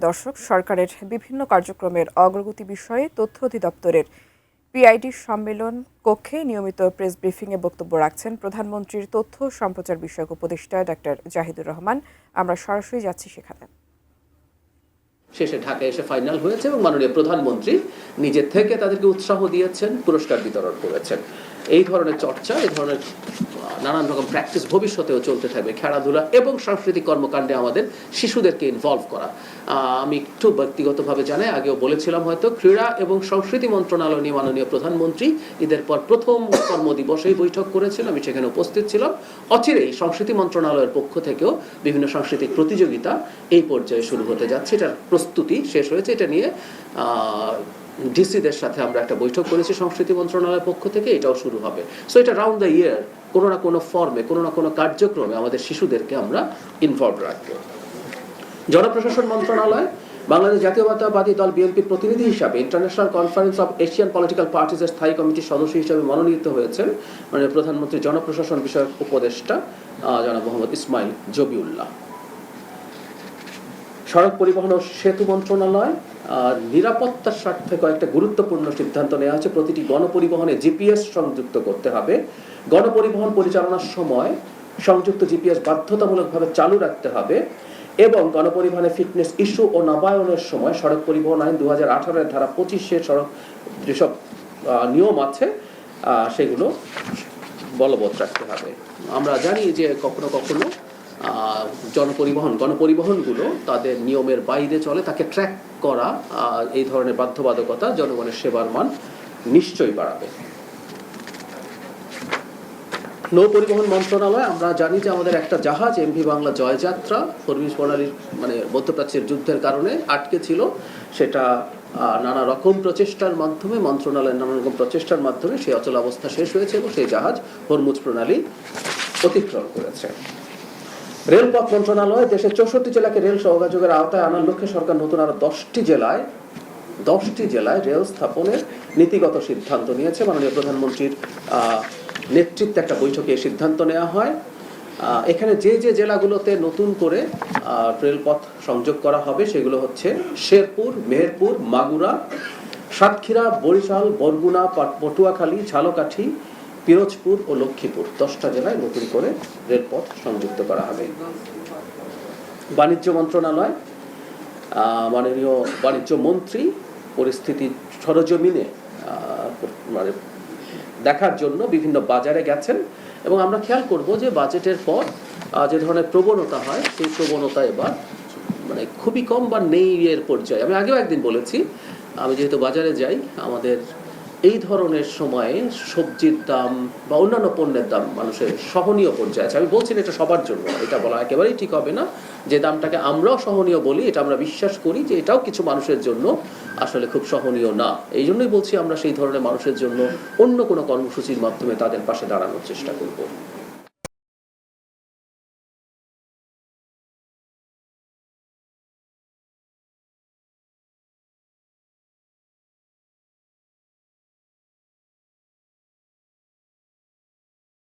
দর্শক, সরকারের বিভিন্ন কার্যক্রমের অগ্রগতি বিষয়ে তথ্য অধিদপ্তরের পিআইডি সম্মেলন কক্ষে নিয়মিত প্রেস ব্রিফিংয়ে বক্তব্য রাখছেন প্রধানমন্ত্রীর তথ্য সম্প্রচার বিষয়ক উপদেষ্টা ডাক্তার জাহিদুর রহমান। আমরা সরাসরি যাচ্ছি সেখানে। শেষে ঢাকায় এসে ফাইনাল হয়েছে এবং মাননীয় প্রধানমন্ত্রী নিজের থেকে তাদেরকে উৎসাহ দিয়েছেন, পুরস্কার বিতরণ করেছেন। এই ধরনের চর্চা, এই ধরনের নানান রকম প্র্যাকটিস ভবিষ্যতেও চলতে থাকবে। খেলাধুলা এবং সাংস্কৃতিক কর্মকাণ্ডে আমাদের শিশুদেরকে ইনভলভ করা। আমি একটু ব্যক্তিগতভাবে জানাই, আগেও বলেছিলাম হয়তো, ক্রীড়া এবং সংস্কৃতি মন্ত্রণালয় নিয়ে মাননীয় প্রধানমন্ত্রী ঈদের পর প্রথম কর্মদিবসেই বৈঠক করেছেন, আমি সেখানে উপস্থিত ছিলাম। অচিরেই সংস্কৃতি মন্ত্রণালয়ের পক্ষ থেকেও বিভিন্ন সাংস্কৃতিক প্রতিযোগিতা এই পর্যায়ে শুরু হতে যাচ্ছে। এটার প্রস্তুতি শেষ হয়েছে। এটা নিয়ে ডিসিদের সাথে আমরা একটা বৈঠক করেছি সংস্কৃতি মন্ত্রণালয়ের পক্ষ থেকে, এটাও শুরু হবে। সো এটা রাউন্ড দ্য ইয়ার কোনো না কোনো ফর্মে, কোনো না কোনো কার্যক্রমে আমাদের শিশুদেরকে আমরা ইনভলভ রাখবো। জনপ্রশাসন মন্ত্রণালয় বাংলাদেশ জাতীয়তাবাদী দল বিএনপির প্রতিনিধি হিসাবে international conference of Asian political পার্টিজের স্থায়ী কমিটির সদস্য হিসেবে মনোনীত হয়েছেন মানে প্রধানমন্ত্রী জনপ্রশাসন বিষয়ক উপদেষ্টা জনাব মোহাম্মদ ইসমাইল জবিউল্লাহ। সড়ক পরিবহন ও সেতু মন্ত্রণালয় নিরাপত্তার স্বার্থে কয়েকটা গুরুত্বপূর্ণ সিদ্ধান্ত নেওয়া হয়েছে। প্রতিটি গণপরিবহনে জিপিএস সংযুক্ত করতে হবে। গণপরিবহন পরিচালনার সময় সংযুক্ত জিপিএস বাধ্যতামূলকভাবে চালু রাখতে হবে এবং গণপরিবহনে ফিটনেস ইস্যু ও নবায়নের সময় সড়ক পরিবহন আইন 2018 ধারা 25 সড়ক যেসব নিয়ম আছে সেগুলো বলবৎ রাখতে হবে। আমরা জানি যে কখনো কখনো গণপরিবহনগুলো তাদের নিয়মের বাইরে চলে, তাকে ট্র্যাক করা এই ধরনের বাধ্যবাধকতা জনগণের সেবার মান নিশ্চয়ই বাড়াবে। নৌ পরিবহন মন্ত্রণালয়, আমরা জানি যে আমাদের একটা জাহাজ এমভি বাংলা জয়যাত্রা হরমুজ প্রণালীর মানে মধ্যপ্রাচ্যের যুদ্ধের কারণে আটকে ছিল। সেটা নানা রকম প্রচেষ্টার মাধ্যমে, মন্ত্রণালয়ের নানা রকম প্রচেষ্টার মাধ্যমে সেই অচল অবস্থা শেষ হয়েছে এবং সেই জাহাজ হরমুজ প্রণালী অতিক্রম করেছে। রেলপথ মন্ত্রণালয় দেশের 64 জেলাকে রেল যোগাযোগের আওতায় আনার লক্ষ্যে সরকার নতুন আরো 10টি জেলায় রেল স্থাপনের নীতিগত সিদ্ধান্ত নিয়েছে। মাননীয় প্রধানমন্ত্রীর নেতৃত্বে একটা বৈঠকে এই সিদ্ধান্ত নেওয়া হয়। এখানে যে যে জেলাগুলোতে নতুন করে রেলপথ সংযোগ করা হবে সেগুলো হচ্ছে শেরপুর, মেহেরপুর, মাগুরা, সাতক্ষীরা, বরিশাল, বরগুনা, পটুয়াখালী, ঝালকাঠি, পিরোজপুর ও লক্ষ্মীপুর। 10টা জেলায় নতুন করে রেলপথ সংযুক্ত করা হবে। বাণিজ্য মন্ত্রণালয়, মাননীয় বাণিজ্য মন্ত্রী পরিস্থিতি সরজমিনে মানে দেখার জন্য বিভিন্ন বাজারে গেছেন এবং আমরা খেয়াল করব যে বাজেটের পর যে ধরনের প্রবণতা হয় সেই প্রবণতা এবার মানে খুবই কম বা নেই এর পর্যায়ে। আমি আগেও একদিন বলেছি, আমি যেহেতু বাজারে যাই, আমাদের এই ধরনের সময়ে সবজির দাম বা অন্যান্য পণ্যের দাম মানুষের সহনীয় পর্যায়ে আছে। আমি বলছি না এটা সবার জন্য, এটা বলা একেবারেই ঠিক হবে না। যে দামটাকে আমরাও সহনীয় বলি, এটা আমরা বিশ্বাস করি যে এটাও কিছু মানুষের জন্য আসলে খুব সহনীয় না। এই জন্যই বলছি আমরা সেই ধরনের মানুষের জন্য অন্য কোনো কর্মসূচির মাধ্যমে তাদের পাশে দাঁড়ানোর চেষ্টা করব।